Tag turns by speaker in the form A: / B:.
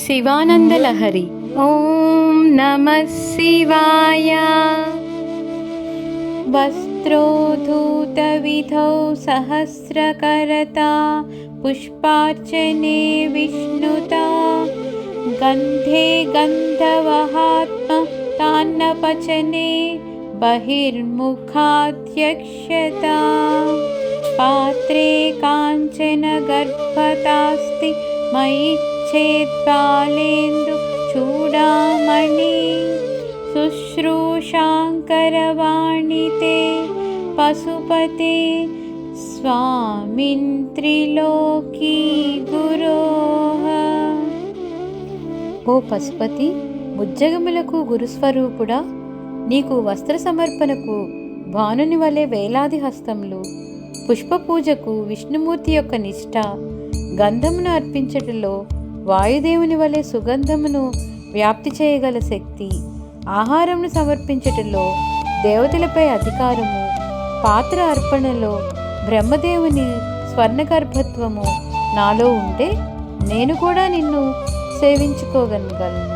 A: శివానందలహరి. ఓం నమః శివాయ. వస్త్రోద్ధూతవిధౌ సహస్రకరతా పుష్పార్చనే విష్ణుతా గంధే గంధవహాత్మ తాన్నపచనే బహిర్ముఖాధ్యక్షతా పాత్రే కాంచన గర్భతాస్తి మయిచ్ఛేద్బాలేందు చూడామణి శుశ్రూషాంకరవాణితే పశుపతే స్వామిన్ త్రిలోకీ గురోః.
B: ఓ పశుపతి, ముజ్జగములకు గురుస్వరూపుడా, నీకు వస్త్ర సమర్పణకు భానుని వలె వేలాది హస్తములు, పుష్పపూజకు విష్ణుమూర్తి యొక్క నిష్ఠ, గంధమును అర్పించటంలో వాయుదేవుని వలె సుగంధమును వ్యాప్తి చేయగల శక్తి, ఆహారమును సమర్పించటంలో దేవతలపై అధికారము, పాత్ర అర్పణలో బ్రహ్మదేవుని స్వర్ణగర్భత్వము నాలో ఉంటే నేను కూడా నిన్ను సేవించుకోగలను.